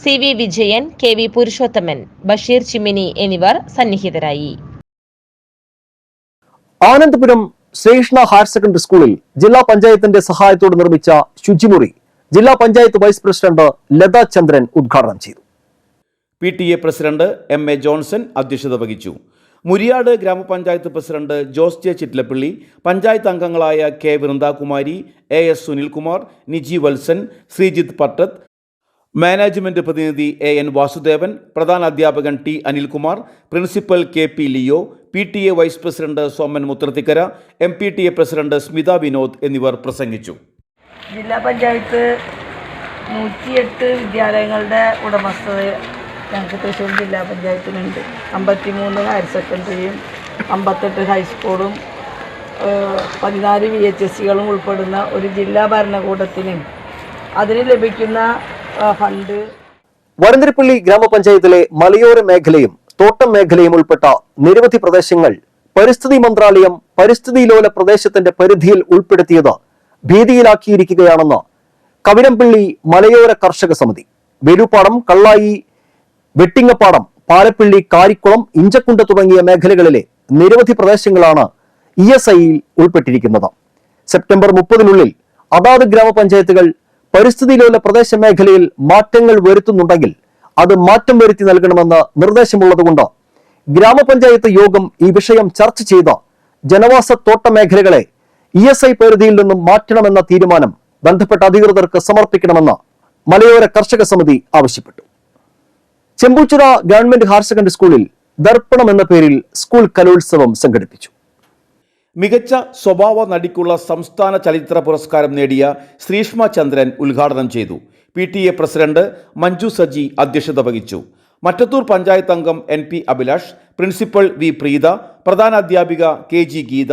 Speaker 3: CV Vijayan, KV Purushothaman, Basheer Chimmini എന്നിവർ സന്നിഹിതരായി.
Speaker 1: ആനന്ദപുരം ശ്രീകൃഷ്ണ ഹയർ സെക്കൻഡറി സ്കൂളിൽ ജില്ലാ പഞ്ചായത്തിന്റെ സഹായത്തോടെ നിർമ്മിച്ച ശുചിമുറി ജില്ലാ പഞ്ചായത്ത് വൈസ് പ്രസിഡന്റ് ലതാ ചന്ദ്രൻ ഉദ്ഘാടനം ചെയ്തു.
Speaker 4: PTA പ്രസിഡന്റ് MA ജോൺസൺ അധ്യക്ഷത വഹിച്ചു. മുരിയാട് ഗ്രാമപഞ്ചായത്ത് പ്രസിഡന്റ് ജോസ് ജെ ചിറ്റിലപ്പള്ളി, പഞ്ചായത്ത് അംഗങ്ങളായ K Vrindakumari, AS Sunilkumar, Niji Valsan, Sreejith Pattath, management പ്രതിനിധി AN വാസുദേവൻ, പ്രധാന അധ്യാപകൻ T Anilkumar, principal KP Leo, PTA vice president Soman Muthrathikkara, MPTA president Smitha Vinod എന്നിവർ പ്രസംഗിച്ചു.
Speaker 11: ജില്ലാ പഞ്ചായത്ത് 108 വിദ്യാലയങ്ങളുടെ ഉടമസ്ഥത ഞങ്ങൾക്ക് തൃശ്ശൂർ ജില്ലാ പഞ്ചായത്തിനുണ്ട്. 53 ഹയർ സെക്കൻഡറിയും 58 ഹൈസ്കൂളും 14 VHSകളും ഉൾപ്പെടുന്ന ഒരു ജില്ലാ ഭരണകൂടത്തിന് അതിന് ലഭിക്കുന്ന ഫണ്ട്.
Speaker 1: വരന്തരപ്പള്ളി ഗ്രാമപഞ്ചായത്തിലെ മലയോര മേഖലയും തോട്ടം മേഖലയും ഉൾപ്പെട്ട നിരവധി പ്രദേശങ്ങൾ പരിസ്ഥിതി മന്ത്രാലയം പരിസ്ഥിതിലോല പ്രദേശത്തിന്റെ പരിധിയിൽ ഉൾപ്പെടുത്തിയത് ഭീതിയിലാക്കിയിരിക്കുകയാണെന്ന് കവിരംപള്ളി മലയോര കർഷക സമിതി. വേലൂപ്പാടം, കള്ളായി, വെട്ടിങ്ങപ്പാടം, പാലപ്പള്ളി, കാരിക്കുളം, ഇഞ്ചക്കുണ്ട് തുടങ്ങിയ മേഖലകളിലെ നിരവധി പ്രദേശങ്ങളാണ് ESIയിൽ ഉൾപ്പെട്ടിരിക്കുന്നത്. സെപ്റ്റംബർ 30-നുള്ളിൽ അതാത് ഗ്രാമപഞ്ചായത്തുകൾ പരിസ്ഥിതിയിലുള്ള പ്രദേശ മേഖലയിൽ മാറ്റങ്ങൾ വരുത്തുന്നുണ്ടെങ്കിൽ അത് മാറ്റം വരുത്തി നൽകണമെന്ന് നിർദ്ദേശമുള്ളതുകൊണ്ട് ഗ്രാമപഞ്ചായത്ത് യോഗം ഈ വിഷയം ചർച്ച ചെയ്ത് ജനവാസ തോട്ട മേഖലകളെ ESI പരിധിയിൽ നിന്നും മാറ്റണമെന്ന തീരുമാനം ബന്ധപ്പെട്ട അധികൃതർക്ക് സമർപ്പിക്കണമെന്ന് മലയോര കർഷക സമിതി ആവശ്യപ്പെട്ടു. ചെമ്പൂച്ചിറ ഗവൺമെന്റ് ഹയർ സെക്കൻഡറി സ്കൂളിൽ ദർപ്പണം എന്ന പേരിൽ സ്കൂൾ കലോത്സവം സംഘടിപ്പിച്ചു.
Speaker 4: മികച്ച സ്വഭാവ നടിക്കുള്ള സംസ്ഥാന ചലച്ചിത്ര പുരസ്കാരം നേടിയ ശ്രീഷ്മ ചന്ദ്രൻ ഉദ്ഘാടനം ചെയ്തു. PTA പ്രസിഡന്റ് മഞ്ജു സജി അധ്യക്ഷത വഹിച്ചു. മറ്റത്തൂർ പഞ്ചായത്ത് അംഗം NP Abhilash, principal V Preetha, പ്രധാന അധ്യാപിക KG Geetha,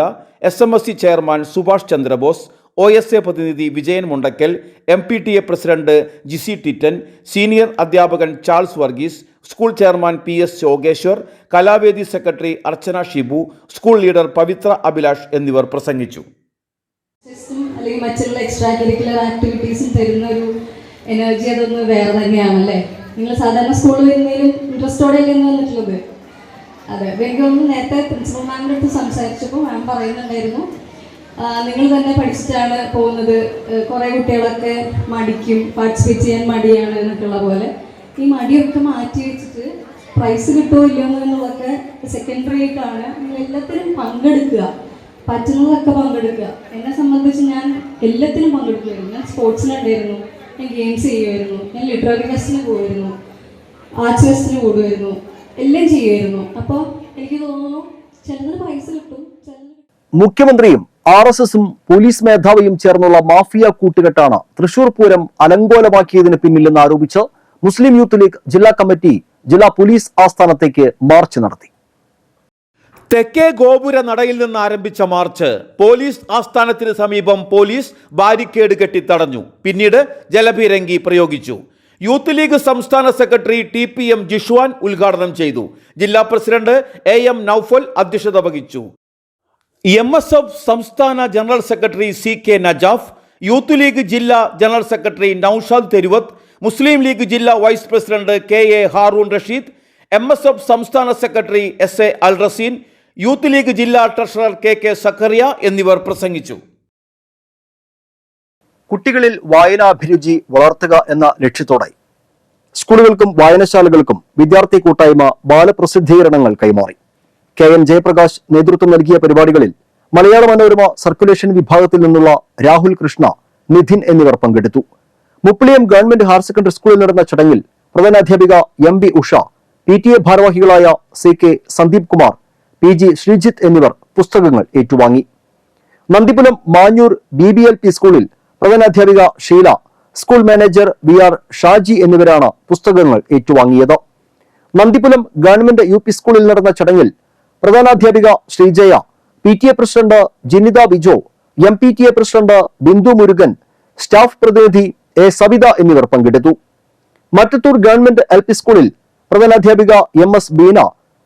Speaker 4: SMSC chairman Subhash Chandrabose, OSA പ്രതിനിധി Vijayan Mundakkal, MPTA president Jisi Titan, senior അധ്യാപകൻ Charles Varghese, school chairman PS Yogeshwar, Kalavedi secretary Archana Shibu, school leader Pavithra Abhilash എന്നിവർ പ്രസംഗിച്ചു.
Speaker 12: അല്ലെങ്കിൽ മറ്റുള്ള എക്സ്ട്രാ കരിക്കുലർ ആക്ടിവിറ്റീസും തരുന്ന ഒരു എനർജി അതൊന്ന് വേറെ തന്നെയാണല്ലേ. നിങ്ങൾ സാധാരണ സ്കൂളിൽ വരുന്നതിലും ഇൻട്രസ്റ്റോടെയല്ലേ വന്നിട്ടുള്ളത്? അതെ, എനിക്ക് ഒന്ന് നേരത്തെ പ്രിൻസിപ്പൽ മാമിൻ്റെ അടുത്ത് സംസാരിച്ചപ്പോൾ മാം പറയുന്നുണ്ടായിരുന്നു നിങ്ങൾ തന്നെ പഠിച്ചിട്ടാണ് പോകുന്നത്, കുറേ കുട്ടികളൊക്കെ മടിക്കും, പാർട്ടിസിപ്പേറ്റ് ചെയ്യാൻ മടിയാണ് എന്നൊക്കെയുള്ള പോലെ ഈ മടിയൊക്കെ മാറ്റി വെച്ചിട്ട് പ്രൈസ് കിട്ടുമോ ഇല്ലയോ എന്നുള്ളതൊക്കെ സെക്കൻഡറി ആയിട്ടാണ് നിങ്ങൾ എല്ലാത്തിനും പങ്കെടുക്കുക, പറ്റുന്നതൊക്കെ പങ്കെടുക്കുക. എന്നെ സംബന്ധിച്ച് ഞാൻ എല്ലാത്തിനും പങ്കെടുക്കുമായിരുന്നു. ഞാൻ സ്പോർട്സിനുണ്ടായിരുന്നു, ഞാൻ ഗെയിംസ് ചെയ്യുമായിരുന്നു, ഞാൻ ലിറ്റററി ഫെസ്റ്റിന് പോകുമായിരുന്നു, ആർട്സ് ഫെസ്റ്റിന് കൂടുമായിരുന്നു, എല്ലാം ചെയ്യുമായിരുന്നു. അപ്പോൾ എനിക്ക് തോന്നുന്നു ചിലതിന് പ്രൈസ് കിട്ടും.
Speaker 1: മുഖ്യമന്ത്രിയും RSSും പോലീസ് മേധാവിയും ചേർന്നുള്ള മാഫിയ കൂട്ടുകെട്ടാണ് തൃശൂർ പൂരം അലങ്കോലമാക്കിയതിന് പിന്നിലെന്ന് ആരോപിച്ച് മുസ്ലിം യൂത്ത് ലീഗ് ജില്ലാ കമ്മിറ്റി ജില്ലാ പോലീസ് ആസ്ഥാനത്തേക്ക് മാർച്ച് നടത്തി.
Speaker 4: തെക്കേ ഗോപുര നടയിൽ നിന്ന് ആരംഭിച്ച മാർച്ച് പോലീസ് ആസ്ഥാനത്തിന് സമീപം പോലീസ് ബാരിക്കേഡ് കെട്ടി തടഞ്ഞു. പിന്നീട് ജലപീരങ്കി പ്രയോഗിച്ചു. യൂത്ത് ലീഗ് സംസ്ഥാന സെക്രട്ടറി TPM ജിഷ്വാൻ ഉദ്ഘാടനം ചെയ്തു. ജില്ലാ പ്രസിഡന്റ് AM നൌഫൽ അധ്യക്ഷത വഹിച്ചു. MSF സംസ്ഥാന general secretary CK Najaf, youth league ജില്ലാ ജനറൽ സെക്രട്ടറി നൌഷാദ് തെരുവത്ത്, മുസ്ലിം ലീഗ് ജില്ലാ vice president KA Haroon Rasheed, MSF സംസ്ഥാന secretary SA Al Razeen, youth league ജില്ലാ ട്രഷറർ KK സക്കറിയ എന്നിവർ പ്രസംഗിച്ചു.
Speaker 1: കുട്ടികളിൽ വായനാഭിരുചി വളർത്തുക എന്ന ലക്ഷ്യത്തോടെ സ്കൂളുകൾക്കും വായനശാലകൾക്കും വിദ്യാർത്ഥി കൂട്ടായ്മ ബാലപ്രസിദ്ധീകരണങ്ങൾ കൈമാറി. KN ജയപ്രകാശ് നേതൃത്വം നൽകിയ പരിപാടികളിൽ മലയാള മനോരമ സർക്കുലേഷൻ വിഭാഗത്തിൽ നിന്നുള്ള രാഹുൽ കൃഷ്ണ, നിധിൻ എന്നിവർ പങ്കെടുത്തു. മുപ്പിളിയം ഗവൺമെന്റ് ഹയർ സെക്കൻഡറി സ്കൂളിൽ നടന്ന ചടങ്ങിൽ പ്രധാനാധ്യാപിക MB ഉഷ, PTA ഭാരവാഹികളായ CK സന്ദീപ് കുമാർ, PG ശ്രീജിത്ത് എന്നിവർ പുസ്തകങ്ങൾ ഏറ്റുവാങ്ങി. നന്ദിപുരം മാഞ്ഞൂർ BBLP സ്കൂളിൽ പ്രധാനാധ്യാപിക Sheela, school manager VR Shaji എന്നിവരാണ് പുസ്തകങ്ങൾ ഏറ്റുവാങ്ങിയത്. നന്ദിപുരം ഗവൺമെന്റ് UP സ്കൂളിൽ നടന്ന ചടങ്ങിൽ പ്രധാനാധ്യാപിക Sreejaya, PTA president Jinitha Bijo, MPTA president Bindu Murugan, staff പ്രതിനിധി A. സവിത എന്നിവർ പങ്കെടുത്തു. മറ്റത്തൂർ ഗവൺമെന്റ് LP സ്കൂളിൽ പ്രധാനാധ്യാപിക MS ബീന,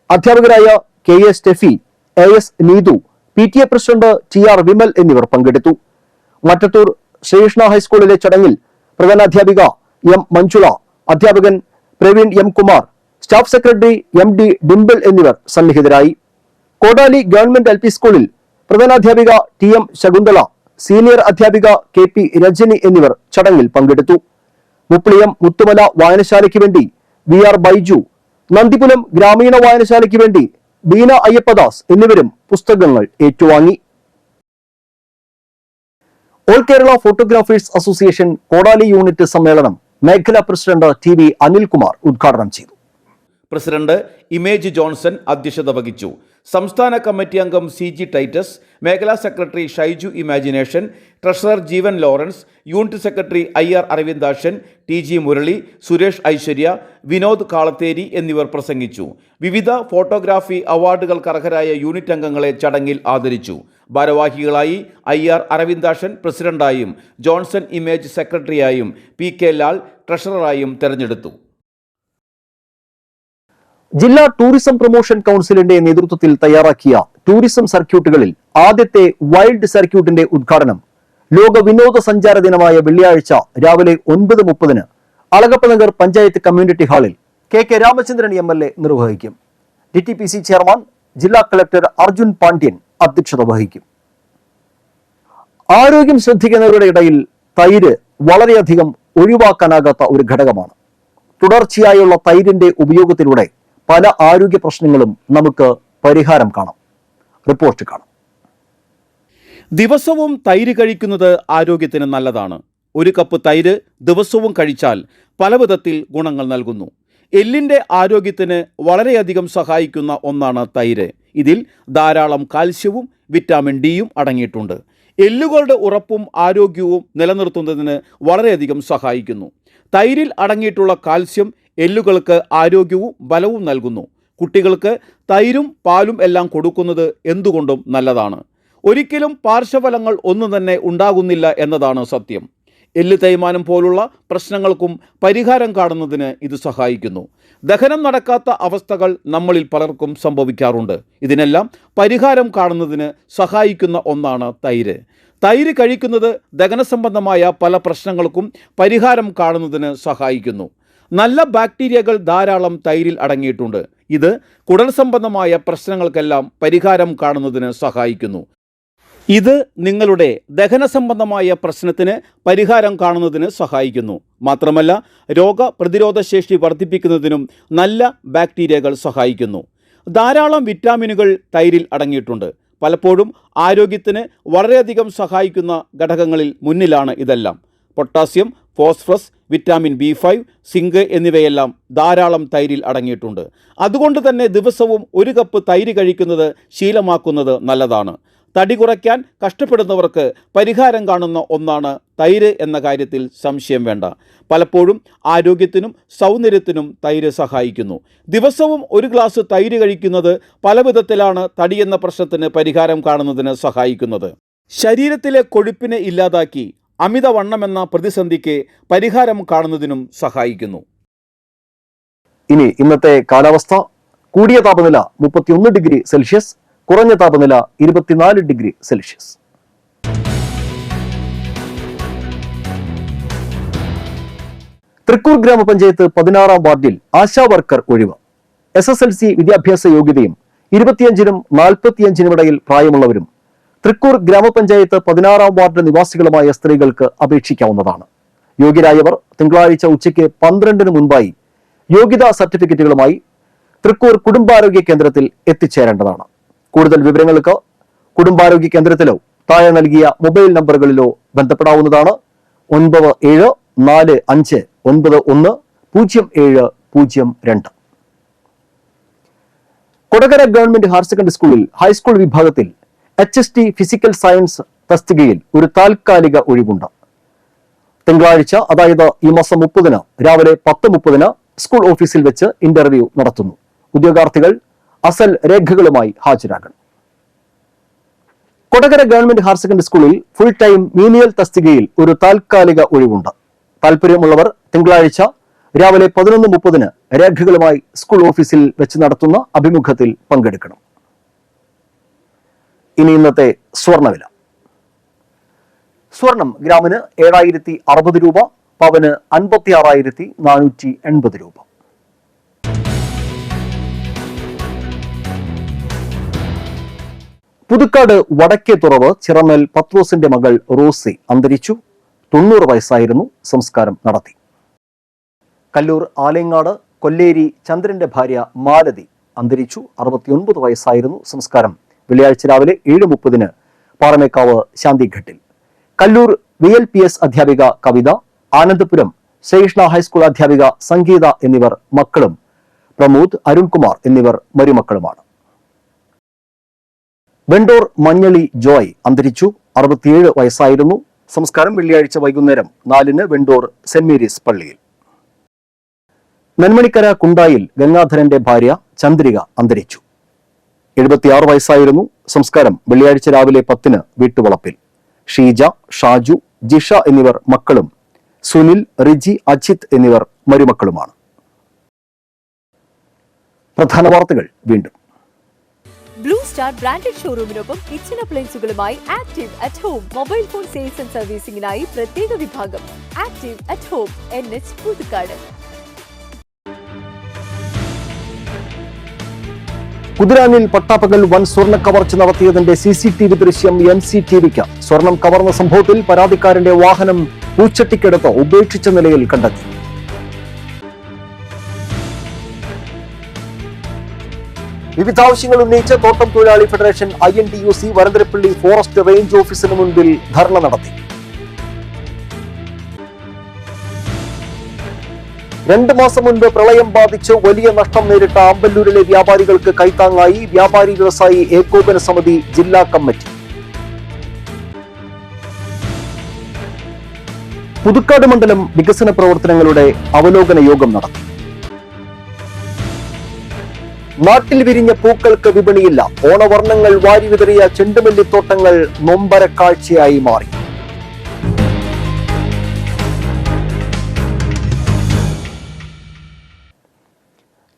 Speaker 1: അധ്യാപകരായ KA Steffi, AS Neethu, PTA president TR Vimal എന്നിവർ പങ്കെടുത്തു. മറ്റത്തൂർ ശ്രീകൃഷ്ണ ഹൈസ്കൂളിലെ ചടങ്ങിൽ പ്രധാനാധ്യാപിക M. മഞ്ജുള, അധ്യാപകൻ Praveen M. Kumar, staff secretary MD Dimple എന്നിവർ സന്നിഹിതരായി. കോടാലി ഗവൺമെന്റ് LP സ്കൂളിൽ പ്രധാനാധ്യാപിക TM ശകുന്തള, സീനിയർ അധ്യാപിക KP രജനി എന്നിവർ ചടങ്ങിൽ പങ്കെടുത്തു. മുപ്ലിയം മുത്തുമല വായനശാലയ്ക്ക് വേണ്ടി VR ബൈജു, നന്ദിപുലം ഗ്രാമീണ വായനശാലയ്ക്ക് വേണ്ടി ബീന അയ്യപ്പദാസ് എന്നിവരും പുസ്തകങ്ങൾ ഏറ്റുവാങ്ങി. ഓൾ കേരള ഫോട്ടോഗ്രാഫേഴ്സ് അസോസിയേഷൻ കോടാലി യൂണിറ്റ് സമ്മേളനം മേഖലാ പ്രസിഡന്റ് TV അനിൽകുമാർ ഉദ്ഘാടനം ചെയ്തു.
Speaker 4: പ്രസിഡന്റ് ഇമേജ് ജോൺസൺ അധ്യക്ഷത വഹിച്ചു. സംസ്ഥാന കമ്മിറ്റി അംഗം CG ടൈറ്റസ്, മേഖലാ secretary Shaiju Imagination, treasurer Jeevan Lawrence, unit secretary IR Aravindakshan, TG Murali, Suresh Aishwarya, Vinod Kalatheri എന്നിവർ പ്രസംഗിച്ചു. വിവിധ ഫോട്ടോഗ്രാഫി അവാർഡുകൾക്ക് അർഹരായ യൂണിറ്റ് അംഗങ്ങളെ ചടങ്ങിൽ ആദരിച്ചു. ഭാരവാഹികളായി IR അരവിന്ദാക്ഷൻ പ്രസിഡന്റായും ജോൺസൺ ഇമേജ് സെക്രട്ടറിയായും PK ലാൽ ട്രഷററായും തെരഞ്ഞെടുത്തു.
Speaker 1: ജില്ലാ ടൂറിസം പ്രൊമോഷൻ കൗൺസിലിന്റെ നേതൃത്വത്തിൽ തയ്യാറാക്കിയ ടൂറിസം സർക്യൂട്ടുകളിൽ ആദ്യത്തെ വൈൽഡ് സർക്യൂട്ടിന്റെ ഉദ്ഘാടനം ലോക വിനോദസഞ്ചാര ദിനമായ വെള്ളിയാഴ്ച രാവിലെ 9:30 അളഗപ്പനഗർ പഞ്ചായത്ത് കമ്മ്യൂണിറ്റി ഹാളിൽ KK രാമചന്ദ്രൻ MLA നിർവഹിക്കും. DTPC ചെയർമാൻ ജില്ലാ കളക്ടർ അർജുൻ പാണ്ഡ്യൻ അധ്യക്ഷത വഹിക്കും. ആരോഗ്യം ശ്രദ്ധിക്കുന്നവരുടെ ഇടയിൽ തൈര് വളരെയധികം ഒഴിവാക്കാനാകാത്ത ഒരു ഘടകമാണ്. തുടർച്ചയായുള്ള തൈരിന്റെ ഉപയോഗത്തിലൂടെ പല ആരോഗ്യ പ്രശ്നങ്ങളും നമുക്ക് പരിഹാരം കാണാം. റിപ്പോർട്ട് കാണാം.
Speaker 4: ദിവസവും തൈര് കഴിക്കുന്നത് ആരോഗ്യത്തിന് നല്ലതാണ്. ഒരു കപ്പ് തൈര് ദിവസവും കഴിച്ചാൽ പല വിധത്തിൽ ഗുണങ്ങൾ നൽകുന്നു. എല്ലിൻ്റെ ആരോഗ്യത്തിന് വളരെയധികം സഹായിക്കുന്ന ഒന്നാണ് തൈര്. ഇതിൽ ധാരാളം കാൽസ്യവും വിറ്റാമിൻ ഡിയും അടങ്ങിയിട്ടുണ്ട്. എല്ലുകളുടെ ഉറപ്പും ആരോഗ്യവും നിലനിർത്തുന്നതിന് വളരെയധികം സഹായിക്കുന്നു. തൈരിൽ അടങ്ങിയിട്ടുള്ള കാൽസ്യം എല്ലുകൾക്ക് ആരോഗ്യവും ബലവും നൽകുന്നു. കുട്ടികൾക്ക് തൈരും പാലും എല്ലാം കൊടുക്കുന്നത് എന്തുകൊണ്ടും നല്ലതാണ്. ഒരിക്കലും പാർശ്വഫലങ്ങൾ ഒന്നും തന്നെ ഉണ്ടാകുന്നില്ല എന്നതാണ് സത്യം. എല്ല് തേയ്മാനം പോലുള്ള പ്രശ്നങ്ങൾക്കും പരിഹാരം കാണുന്നതിന് ഇത് സഹായിക്കുന്നു. ദഹനം നടക്കാത്ത അവസ്ഥകൾ നമ്മളിൽ പലർക്കും സംഭവിക്കാറുണ്ട്. ഇതിനെല്ലാം പരിഹാരം കാണുന്നതിന് സഹായിക്കുന്ന ഒന്നാണ് തൈര്. തൈര് കഴിക്കുന്നത് ദഹന സംബന്ധമായ പല പ്രശ്നങ്ങൾക്കും പരിഹാരം കാണുന്നതിന് സഹായിക്കുന്നു. നല്ല ബാക്ടീരിയകൾ ധാരാളം തൈരിൽ അടങ്ങിയിട്ടുണ്ട്. ഇത് കുടൽ സംബന്ധമായ പ്രശ്നങ്ങൾക്കെല്ലാം പരിഹാരം കാണുന്നതിന് സഹായിക്കുന്നു. ഇത് നിങ്ങളുടെ ദഹന സംബന്ധമായ പ്രശ്നത്തിന് പരിഹാരം കാണുന്നതിന് സഹായിക്കുന്നു. മാത്രമല്ല രോഗപ്രതിരോധ ശേഷി വർദ്ധിപ്പിക്കുന്നതിനും നല്ല ബാക്ടീരിയകൾ സഹായിക്കുന്നു. ധാരാളം വിറ്റാമിനുകൾ തൈരിൽ അടങ്ങിയിട്ടുണ്ട്. പലപ്പോഴും ആരോഗ്യത്തിന് വളരെയധികം സഹായിക്കുന്ന ഘടകങ്ങളിൽ മുന്നിലാണ് ഇതെല്ലാം. Potassium, phosphorus, vitamin B5, zinc എന്നിവയെല്ലാം ധാരാളം തൈരിൽ അടങ്ങിയിട്ടുണ്ട്. അതുകൊണ്ട് തന്നെ ദിവസവും ഒരു കപ്പ് തൈര് കഴിക്കുന്നത് ശീലമാക്കുന്നത് നല്ലതാണ്. തടി കുറയ്ക്കാൻ കഷ്ടപ്പെടുന്നവർക്ക് പരിഹാരം കാണുന്ന ഒന്നാണ് തൈര് എന്ന കാര്യത്തിൽ സംശയം വേണ്ട. പലപ്പോഴും ആരോഗ്യത്തിനും സൗന്ദര്യത്തിനും തൈര് സഹായിക്കുന്നു. ദിവസവും ഒരു ഗ്ലാസ് തൈര് കഴിക്കുന്നത് പല വിധത്തിലാണ് തടി എന്ന പ്രശ്നത്തിന് പരിഹാരം കാണുന്നതിന് സഹായിക്കുന്നത്. ശരീരത്തിലെ കൊഴുപ്പിനെ ഇല്ലാതാക്കി അമിതവണ്ണം എന്ന പ്രതിസന്ധിക്ക് പരിഹാരം കാണുന്നതിനും സഹായിക്കുന്നു.
Speaker 1: ഇനി ഇന്നത്തെ കാലാവസ്ഥ. കൂടിയ താപനില 31 ഡിഗ്രി സെൽഷ്യസ്, കുറഞ്ഞ താപനില 24 ഡിഗ്രി സെൽഷ്യസ്. തൃക്കൂർ ഗ്രാമപഞ്ചായത്ത് 16-ാം വാർഡിൽ ആശാ വർക്കർ ഒഴിവ്. SSLC വിദ്യാഭ്യാസ യോഗ്യതയും 25-നും 45-നും ഇടയിൽ പ്രായമുള്ളവരും തൃക്കൂർ ഗ്രാമപഞ്ചായത്ത് 16-ാം വാർഡ് നിവാസികളുമായ സ്ത്രീകൾക്ക് അപേക്ഷിക്കാവുന്നതാണ്. യോഗ്യരായവർ തിങ്കളാഴ്ച ഉച്ചയ്ക്ക് 12-ന് മുൻപായി യോഗ്യതാ സർട്ടിഫിക്കറ്റുകളുമായി തൃക്കൂർ കുടുംബാരോഗ്യ കേന്ദ്രത്തിൽ എത്തിച്ചേരേണ്ടതാണ്. കൂടുതൽ വിവരങ്ങൾക്ക് കുടുംബാരോഗ്യ കേന്ദ്രത്തിലോ താഴെ നൽകിയ മൊബൈൽ നമ്പറുകളിലോ ബന്ധപ്പെടാവുന്നതാണ്. 9745910702. കൊടകര ഗവൺമെന്റ് ഹയർ സെക്കൻഡറി സ്കൂളിൽ ഹൈസ്കൂൾ വിഭാഗത്തിൽ HST ഫിസിക്കൽ സയൻസ് തസ്തികയിൽ ഒരു താൽക്കാലിക ഒഴിവുണ്ട്. തിങ്കളാഴ്ച, അതായത് ഈ മാസം 30-ന് രാവിലെ 10:30-ന് സ്കൂൾ ഓഫീസിൽ വെച്ച് ഇന്റർവ്യൂ നടത്തുന്നു. ഉദ്യോഗാർത്ഥികൾ അസൽ രേഖകളുമായി ഹാജരാകണം. കൊടകര ഗവൺമെന്റ് ഹയർ സെക്കൻഡറി സ്കൂളിൽ ഫുൾ ടൈം മീനിയൽ തസ്തികയിൽ ഒരു താൽക്കാലിക ഒഴിവുണ്ട്. താൽപര്യമുള്ളവർ തിങ്കളാഴ്ച രാവിലെ 11:30 രേഖകളുമായി സ്കൂൾ ഓഫീസിൽ വെച്ച് നടത്തുന്ന അഭിമുഖത്തിൽ പങ്കെടുക്കണം. ഇനി ഇന്നത്തെ സ്വർണ്ണവില. സ്വർണം ഗ്രാമിന് 7060 രൂപ, പവന് 56,480 രൂപ. പുതുക്കാട് വടക്കേ തുറവ് ചിറമേൽ പത്രോസിന്റെ മകൾ റോസി അന്തരിച്ചു. 90 വയസ്സായിരുന്നു. സംസ്കാരം നടത്തി. കല്ലൂർ ആലേങ്ങാട് കൊല്ലേരി ചന്ദ്രന്റെ ഭാര്യ മാലതി അന്തരിച്ചു. 69 വയസ്സായിരുന്നു. സംസ്കാരം വെള്ളിയാഴ്ച രാവിലെ 7:30 പാറമേക്കാവ് ശാന്തിഘട്ടിൽ. കല്ലൂർ VLPS അധ്യാപിക കവിത, ആനന്ദപുരം ശ്രീകൃഷ്ണ ഹൈസ്കൂൾ അധ്യാപിക സംഗീത എന്നിവർ മക്കളും പ്രമോദ്, അരുൺകുമാർ എന്നിവർ മരുമക്കളുമാണ്. വെണ്ടൂർ മഞ്ഞളി ജോയ് അന്തരിച്ചു. 67 വയസ്സായിരുന്നു. സംസ്കാരം വെള്ളിയാഴ്ച വൈകുന്നേരം 4 വെണ്ടൂർ സെന്റ് മേരീസ് പള്ളിയിൽ. നെന്മണിക്കര കുണ്ടായിൽ ഗംഗാധരന്റെ ഭാര്യ ചന്ദ്രിക അന്തരിച്ചു. 76 വയസ്സായിരുന്നു. സംസ്കാരം വെള്ളിയാഴ്ച രാവിലെ 10 വീട്ടുവളപ്പിൽ. ഷീജ, ഷാജു, ജിഷ എന്നിവർ മക്കളും സുനിൽ, റിജി, അജിത് എന്നിവർ മരുമക്കളുമാണ്. പ്രധാന വാർത്തകൾ വീണ്ടും.
Speaker 2: ബ്ലൂ സ്റ്റാർ ബ്രാൻഡഡ് ഷോറൂമിനൊപ്പം കിച്ചൺ അപ്ലയൻസുകളുമായി active at home mobile phone sales and സർവീസിംഗിനായി പ്രത്യേക വിഭാഗം. Active at home, NH Puthukkad.
Speaker 1: കുതിരാനിൽ പട്ടാപ്പകൽ വൻ സ്വർണ്ണ കവർച്ച നടത്തിയതിന്റെ CCTV ദൃശ്യം NCTVക്ക്. സ്വർണം കവർന്ന സംഭവത്തിൽ പരാതിക്കാരന്റെ വാഹനം പൂച്ചട്ടിക്കടുത്ത് ഉപേക്ഷിച്ച നിലയിൽ കണ്ടെത്തി. വിവിധ ആവശ്യങ്ങൾ ഉന്നയിച്ച് തോട്ടം തൊഴിലാളി federation INTUC Varantharappilly forest range ഓഫീസിന് മുൻപിൽ ധർണ നടത്തി. 2 മാസം മുൻപ് പ്രളയം ബാധിച്ച് വലിയ നഷ്ടം നേരിട്ട അമ്പല്ലൂരിലെ വ്യാപാരികൾക്ക് കൈത്താങ്ങായി വ്യാപാരി വ്യവസായി ഏകോപന സമിതി ജില്ലാ കമ്മിറ്റി. പുതുക്കാട് മണ്ഡലം വികസന പ്രവർത്തനങ്ങളുടെ അവലോകന യോഗം നടത്തി. നാട്ടിൽ വിരിഞ്ഞ പൂക്കൾക്ക് വിപണിയില്ല. ഓണവർണ്ണങ്ങൾ വാരിവിതറിയ ചെണ്ടുമല്ലിത്തോട്ടങ്ങൾ നൊമ്പര കാഴ്ചയായി മാറി.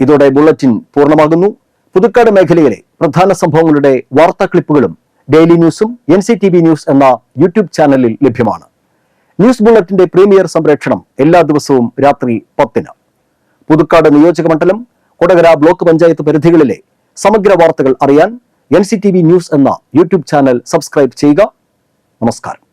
Speaker 1: ഇതോടെ ബുള്ളറ്റിൻ പൂർണ്ണമാകുന്നു. പുതുക്കാട് മേഖലയിലെ പ്രധാന സംഭവങ്ങളുടെ വാർത്താ ക്ലിപ്പുകളും ഡെയിലി ന്യൂസും NCTV ന്യൂസ് എന്ന യൂട്യൂബ് ചാനലിൽ ലഭ്യമാണ്. ന്യൂസ് ബുള്ളറ്റിന്റെ പ്രീമിയർ സംപ്രേക്ഷണം എല്ലാ ദിവസവും രാത്രി 10-ന്. പുതുക്കാട് നിയോജക മണ്ഡലം, കൊടകര ബ്ലോക്ക് പഞ്ചായത്ത് പരിധികളിലെ സമഗ്ര വാർത്തകൾ അറിയാൻ NCTV ന്യൂസ് എന്ന യൂട്യൂബ് ചാനൽ സബ്സ്ക്രൈബ് ചെയ്യുക. നമസ്കാരം.